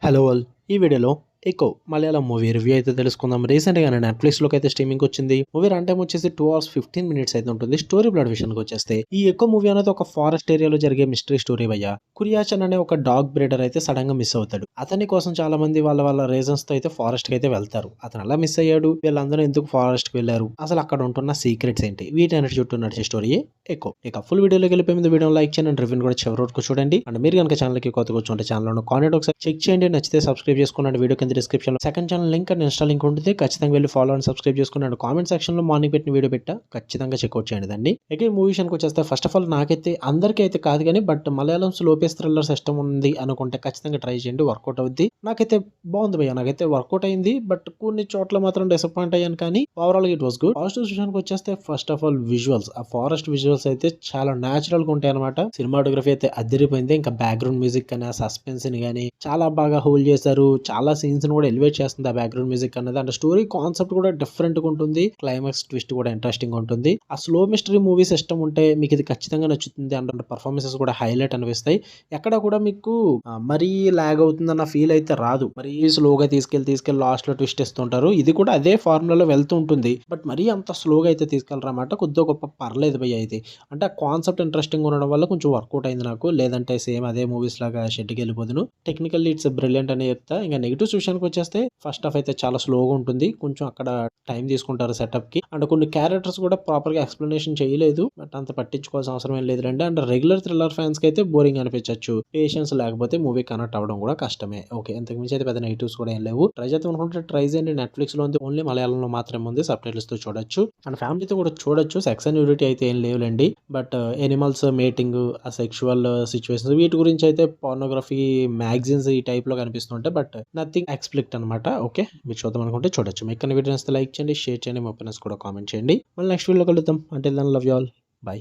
Hello all. ఈ వీడియోలో 'echo' Malayalam movie review అయితే తెలుసుకుందాం. రీసెంట్‌గానే నెట్‌ఫ్లిక్స్‌లోకి అయితే స్ట్రీమింగ్‌కి వచ్చింది. మూవీ రన్ టైమ్ వచ్చేసి 2 అవర్స్ 15 మినిట్స్ అయితే ఉంటుంది. స్టోరీ ప్లాట్ విషయానికి వచ్చేస్తే ఈ 'ఎకో' మూవీ అనేది ఒక ఫారెస్ట్ ఏరియాలో జరిగే మిస్టరీ స్టోరీ భయ్యా. కురియాచన్ అనే ఒక డాగ్ బ్రీడర్ అయితే సడెన్‌గా మిస్ అవుతాడు. అతని కోసం చాలా మంది వాళ్ళ రీజన్స్‌తో అయితే ఫారెస్ట్‌కి అయితే వెళ్తారు. అతను ఎలా మిస్ అయ్యాడు? వీళ్ళందరూ ఎందుకు ఫారెస్ట్‌కి వెళ్లారు? అసలు అక్కడ ఉంటున్న సీక్రెట్స్ ఏంటి? వీటన్నిటి చుట్టూ నడిచే స్టోరీయే 'ఎకో'. ఇక ఫుల్ వీడియోలోకి వెళ్ళిపోయే ముందు వీడియోని లైక్ చేయండి అండ్ రివ్యూని కూడా చివరి వరకు చూడండి. అండ్ మీరు కనుక ఛానల్‌కి కొత్తగా వచ్చుంటే ఛానల్‌లో ఉన్న కాంటెంట్ ఒకసారి చెక్ చేయండి. నచ్చితే సబ్స్క్రైబ్ చేసుకోండి. వీడియో కింద డిస్క్రిప్షన్‌లో second channel link and Insta link ఉంటుంది. ఖచ్చితంగా వెళ్లి ఫాలో అండ్ సబ్స్క్రైబ్ చేసుకోండి. అండ్ కామెంట్ సెక్షన్‌లో మార్నింగ్ పెట్టిన వీడియో పెట్టా. ఖచ్చితంగా చెక్‌ఔట్ చేయండి దాన్ని. ఇక ఈ మూవీ విషయానికి వచ్చేస్తే ఫస్ట్ ఆఫ్ ఆల్ నాకైతే అందరికీ అయితే కాదు గానీ but Malayalam slow pace thriller system ఉంది అనుకుంటే ఖచ్చితంగా ట్రై చేయండి. వర్కౌట్ అవుద్ది. నాకైతే బాగుంది భయ్యా. నాకైతే వర్కౌట్ అయింది. బట్ కొన్ని చోట్ల మాత్రం డిసప్పాయింట్ అయ్యాను కానీ ఓవరాల్‌గా ఇట్ వాస్ గుడ్. పాజిటివ్స్ విషయానికి వచ్చేస్తే ఫస్ట్ ఆఫ్ ఆల్ విజువల్స్. ఆ ఫారెస్ట్ విజువల్స్ అయితే చాలా నేచురల్‌గా ఉంటాయన్నమాట. సినిమాటోగ్రఫీ అయితే అదిరిపోయింది. ఇంకా బ్యాక్‌గ్రౌండ్ మ్యూజిక్ కానీ ఆ సస్పెన్స్‌ని గాని చాలా బాగా హోల్డ్ చేశారు. చాలా సీన్స్‌ని కూడా ఎలివేట్ చేస్తుంది ఆ బ్యాక్‌గ్రౌండ్ మ్యూజిక్ అన్నది. అండ్ స్టోరీ కాన్సెప్ట్ కూడా డిఫరెంట్‌గా ఉంటుంది. క్లైమాక్స్ ట్విస్ట్ కూడా ఇంట్రెస్టింగ్‌గా ఉంటుంది. ఆ స్లో మిస్టరీ మూవీ సిస్టమ్ ఉంటే మీకు ఇది ఖచ్చితంగా నచ్చుతుంది. అండ్ పర్ఫార్మెన్సెస్ కూడా హైలైట్ అనిపిస్తాయి. ఎక్కడ కూడా మీకు మరీ లాగ్ అవుతుందన్న ఫీల్ అయితే రాదు. మరీ స్లోగా తీసుకెళ్ళి లాస్ట్‌లో ట్విస్ట్ ఇస్తుంటారు. ఇది కూడా అదే ఫార్ములాలో వెళ్తూ ఉంటుంది. బట్ మరీ అంత స్లోగా అయితే తీసుకెళ్లరన్నమాట. కొద్దిగా గొప్ప పర్లేదు భయ్యా ఇది. అంటే ఆ కాన్సెప్ట్ ఇంట్రెస్టింగ్‌గా ఉండడం వల్ల కొంచెం వర్కౌట్ అయింది నాకు. లేదంటే సేమ్ అదే మూవీస్ లాగా షెడ్‌కెళ్ళిపోదును. టెక్నికల్లీ ఇట్స్ బ్రిలియంట్ అనే చెప్తా. ఇంక నెగెటివ్స్ విషయానికి వచ్చేస్తే ఫస్ట్ హాఫ్ అయితే చాలా స్లోగా ఉంటుంది. కొంచెం అక్కడ టైం తీసుకుంటారు సెటప్‌కి. అండ్ కొన్ని క్యారెక్టర్స్ కూడా ప్రాపర్‌గా ఎక్స్‌ప్లనేషన్ చేయలేదు. బట్ అంత పట్టించుకోవాల్సిన అవసరం ఏం లేదులెండి. అండ్ రెగ్యులర్ థ్రిల్లర్ ఫ్యాన్స్‌కి అయితే బోరింగ్ అనిపించొచ్చు. పేషెన్స్ లేకపోతే మూవీ కనెక్ట్ అవ్వడం కూడా కష్టమే. ఓకే. ఇంతకు మించి అయితే పెద్ద నెగెటివ్స్ కూడా ఏం లేవు. ట్రై చేద్దాం అనుకుంటే ట్రై చేయండి. నెట్‌ఫ్లిక్స్‌లో ఉంది. ఓన్లీ మలయాళంలో మాత్రమే ఉంది. సబ్‌టైటిల్స్‌తో చూడొచ్చు. అండ్ ఫ్యామిలీతో కూడా చూడొచ్చు. సెక్స్ అండ్ న్యూడిటీ అయితే ఏం లేవులెండి. బట్ ఎనిమల్స్ మేటింగ్, ఆ సెక్షువల్ సిట్యుయేషన్స్ వీటి గురించి అయితే పోర్నోగ్రఫీ మ్యాగజైన్స్ ఈ టైప్‌లో కనిపిస్తుంటాయి. బట్ నథింగ్ ఎక్స్‌ప్లిక్ట్ అనమాట. ఓకే. మీరు చూద్దాం అనుకుంటే చూడొచ్చు. మీకు కన్నా వీడియో నచ్చితే లైక్ చేయండి, షేర్ చేయండి, మీ ఒపీనియన్స్ కూడా కామెంట్ చేయండి. మళ్ళీ నెక్స్ట్ వీడియోలో కలుద్దాం. Until then love you all. By.